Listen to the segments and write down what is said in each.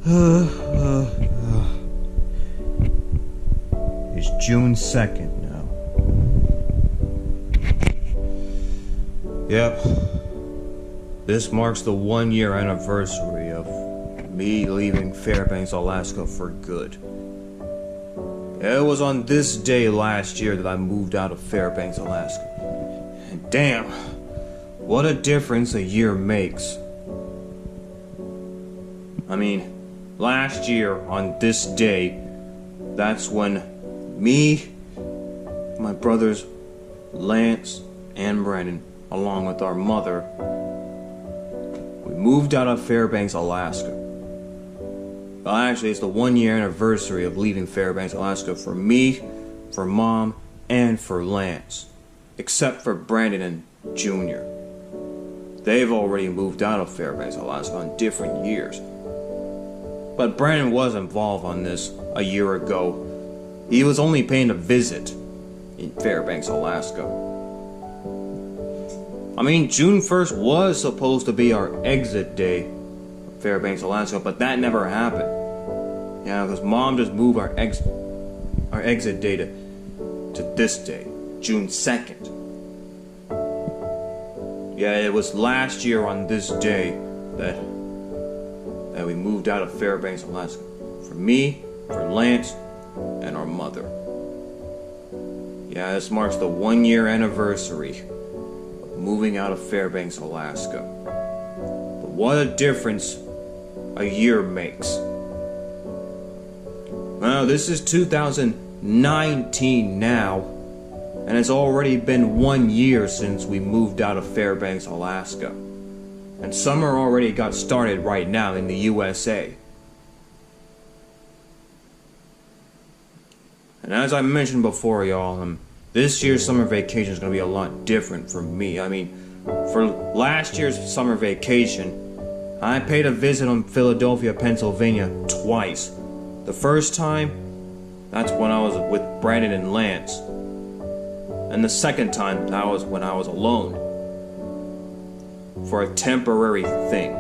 It's June 2nd now. Yep. This marks the 1-year anniversary of me leaving Fairbanks, Alaska for good. It was on this day last year that I moved out of Fairbanks, Alaska. And damn, what a difference a year makes. I mean, last year on this day, that's when me, my brothers Lance and Brandon, along with our mother, we moved out of Fairbanks, Alaska. Well, actually, it's the 1-year anniversary of leaving Fairbanks, Alaska for me, for Mom, and for Lance. Except for Brandon and Junior. They've already moved out of Fairbanks, Alaska on different years. But Brandon was involved on this a year ago. He was only paying a visit in Fairbanks, Alaska. I mean, June 1st was supposed to be our exit day of Fairbanks, Alaska, but that never happened. Yeah, because Mom just moved our exit day to this day, June 2nd. Yeah, it was last year on this day that we moved out of Fairbanks, Alaska. For me, for Lance, and our mother. Yeah, this marks the 1-year anniversary of moving out of Fairbanks, Alaska. But what a difference a year makes. Well, this is 2019 now, and it's already been 1 year since we moved out of Fairbanks, Alaska. And summer already got started right now in the USA. And as I mentioned before, y'all, this year's summer vacation is going to be a lot different for me. I mean, for last year's summer vacation, I paid a visit in Philadelphia, Pennsylvania twice. The first time, that's when I was with Brandon and Lance. And the second time, that was when I was alone. For a temporary thing.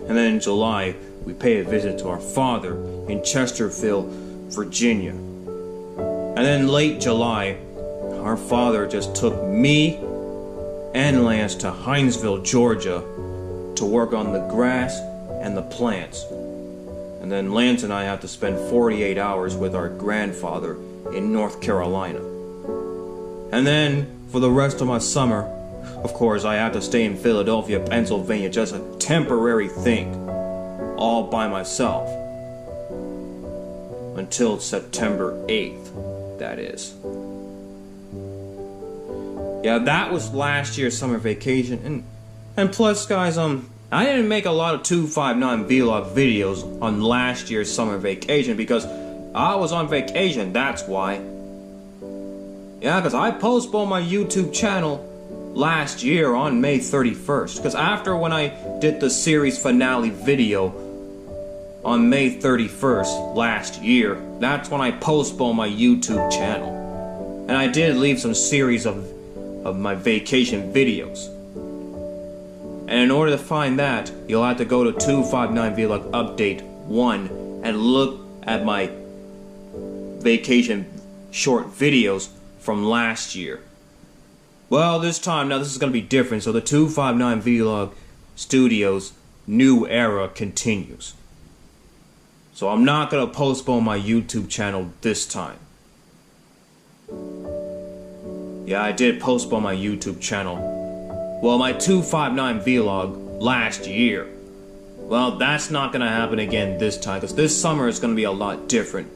And then in July, we paid a visit to our father in Chesterfield, Virginia. And then late July, our father just took me and Lance to Hinesville, Georgia to work on the grass and the plants. And then Lance and I had to spend 48 hours with our grandfather in North Carolina. And then for the rest of my summer, of course, I had to stay in Philadelphia, Pennsylvania, just a temporary thing, all by myself. Until September 8th, that is. Yeah, that was last year's summer vacation, and plus, guys, I didn't make a lot of 259 vlog videos on last year's summer vacation because I was on vacation, that's why. Yeah, because I postponed my YouTube channel last year on May 31st, because after when I did the series finale video on May 31st last year, that's when I postponed my YouTube channel. And I did leave some series of my vacation videos. And in order to find that, you'll have to go to 259 Vlog Update 1 and look at my vacation short videos from last year. Well, this time, now this is going to be different, so the 259 Vlog Studios new era continues. So I'm not going to postpone my YouTube channel this time. Yeah, I did postpone my YouTube channel. Well, my 259 Vlog last year. Well, that's not going to happen again this time, because this summer is going to be a lot different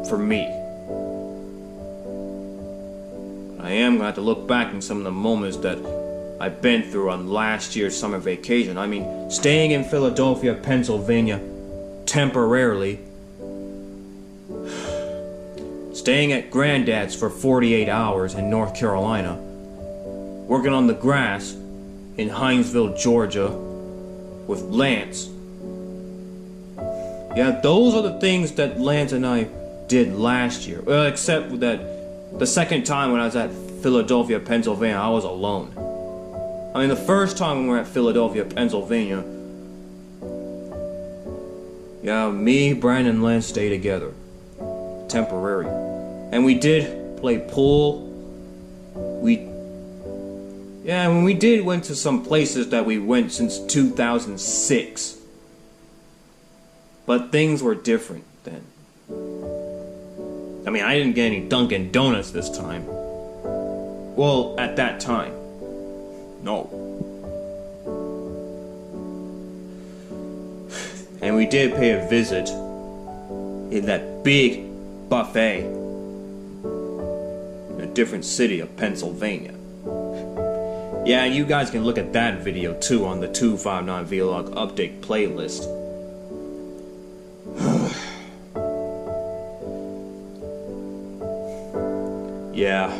for me. I am going to have to look back in some of the moments that I've been through on last year's summer vacation. I mean, staying in Philadelphia, Pennsylvania, temporarily, staying at Granddad's for 48 hours in North Carolina, working on the grass in Hinesville, Georgia with Lance. Yeah, those are the things that Lance and I did last year. Well, except that the second time when I was at Philadelphia, Pennsylvania, I was alone. I mean, the first time when we were at Philadelphia, Pennsylvania, Yeah, me, Brandon, and Lance stayed together. Temporary. And we did play pool. When we did went to some places that we went since 2006. But things were different then. I mean, I didn't get any Dunkin' Donuts this time. Well, at that time. No. And we did pay a visit in that big buffet in a different city of Pennsylvania. Yeah, you guys can look at that video too on the 259 Vlog update playlist. Yeah,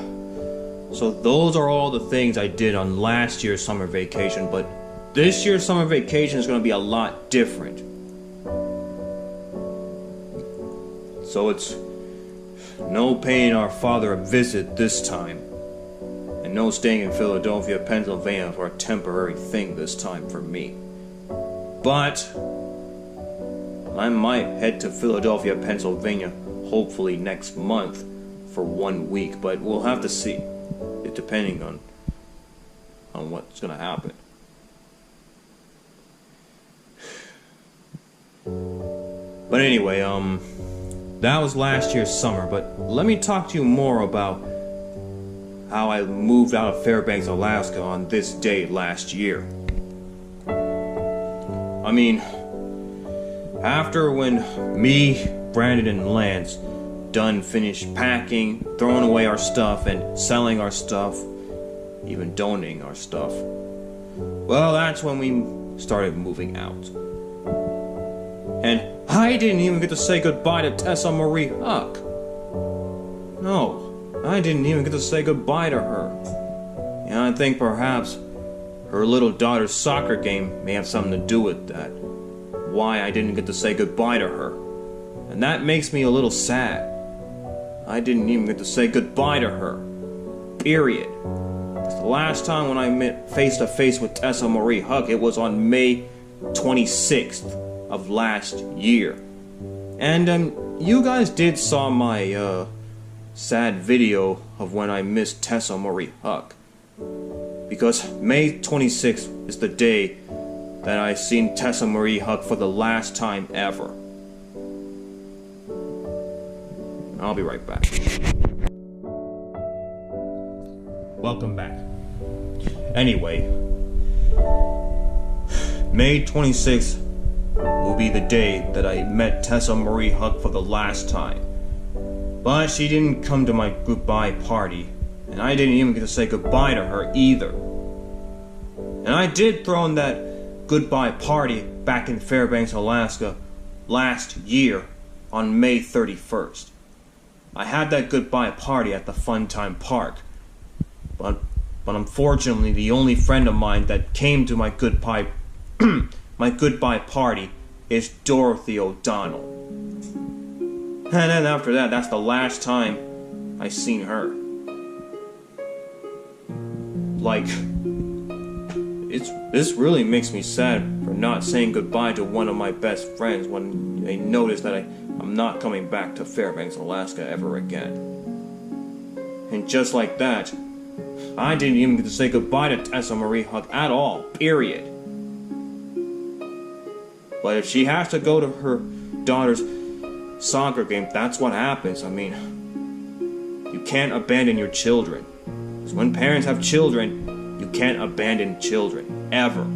so those are all the things I did on last year's summer vacation, but this year's summer vacation is going to be a lot different. So it's no paying our father a visit this time, and no staying in Philadelphia, Pennsylvania for a temporary thing this time for me. But I might head to Philadelphia, Pennsylvania, hopefully next month for 1 week, but we'll have to see, it depending on what's gonna happen. But anyway, that was last year's summer, but let me talk to you more about how I moved out of Fairbanks, Alaska on this day last year. I mean, after when me, Brandon, and Lance finished packing, throwing away our stuff, and selling our stuff, even donating our stuff, well, that's when we started moving out. And I didn't even get to say goodbye to Tessa Marie Huyck. No, I didn't even get to say goodbye to her. And I think perhaps her little daughter's soccer game may have something to do with that. Why I didn't get to say goodbye to her. And that makes me a little sad. I didn't even get to say goodbye to her. Period. Because the last time when I met face to face with Tessa Marie Huyck, it was on May 26th of last year. And you guys did saw my sad video of when I missed Tessa Marie Huyck. Because May 26th is the day that I seen Tessa Marie Huyck for the last time ever. I'll be right back. Welcome back. Anyway, May 26th will be the day that I met Tessa Marie Huyck for the last time. But she didn't come to my goodbye party, and I didn't even get to say goodbye to her either. And I did throw in that goodbye party back in Fairbanks, Alaska last year on May 31st. I had that goodbye party at the Funtime Park, but unfortunately the only friend of mine that came to my goodbye party is Dorothy O'Donnell. And then after that, that's the last time I seen her. Like, this really makes me sad for not saying goodbye to one of my best friends when they notice that I'm not coming back to Fairbanks, Alaska ever again. And just like that, I didn't even get to say goodbye to Tessa Marie Huyck at all, period. But if she has to go to her daughter's soccer game, that's what happens. I mean, you can't abandon your children. Because when parents have children, you can't abandon children, ever.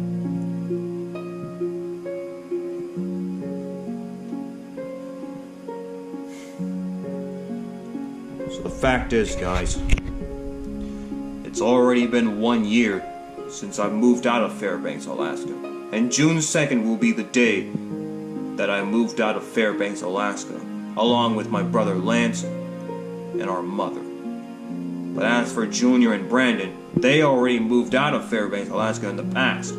So the fact is, guys, it's already been 1 year since I moved out of Fairbanks, Alaska. And June 2nd will be the day that I moved out of Fairbanks, Alaska, along with my brother Lance and our mother. But as for Junior and Brandon, they already moved out of Fairbanks, Alaska in the past.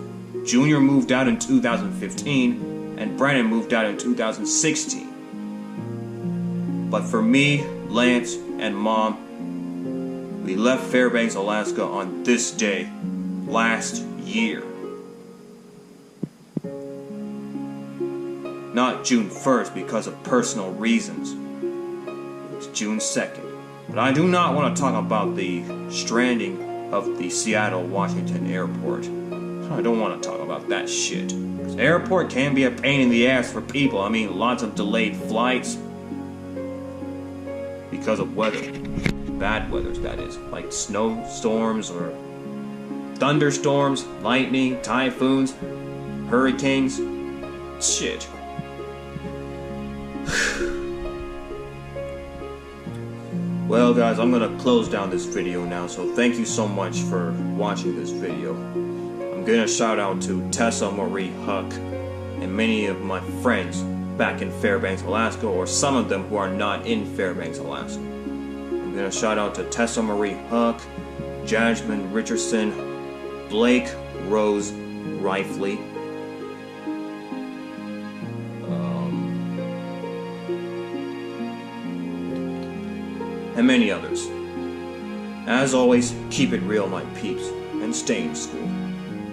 Junior moved out in 2015, and Brandon moved out in 2016. But for me, Lance, and Mom, we left Fairbanks, Alaska on this day last year. not June 1st because of personal reasons. It's June 2nd. But I do not want to talk about the stranding of the Seattle-Washington airport. I don't want to talk about that shit. The airport can be a pain in the ass for people. I mean, lots of delayed flights because of weather. Bad weathers, that is. Like snowstorms or thunderstorms, lightning, typhoons, hurricanes. Shit. Well guys, I'm gonna close down this video now, so thank you so much for watching this video. I'm gonna shout out to Tessa Marie Huyck and many of my friends back in Fairbanks, Alaska, or some of them who are not in Fairbanks, Alaska. I'm gonna shout out to Tessa Marie Huyck, Jasmine Richardson, Blake Rose Rifley, and many others. As always, keep it real, my peeps, and stay in school.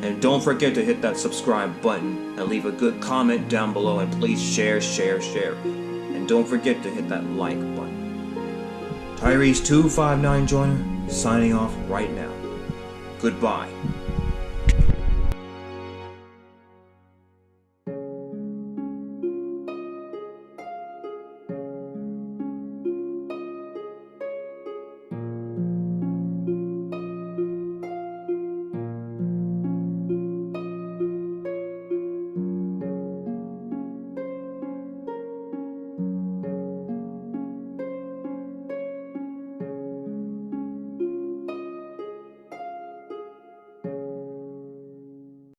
And don't forget to hit that subscribe button and leave a good comment down below, and please share. And don't forget to hit that like button. Tyrese259 Joiner signing off right now. Goodbye.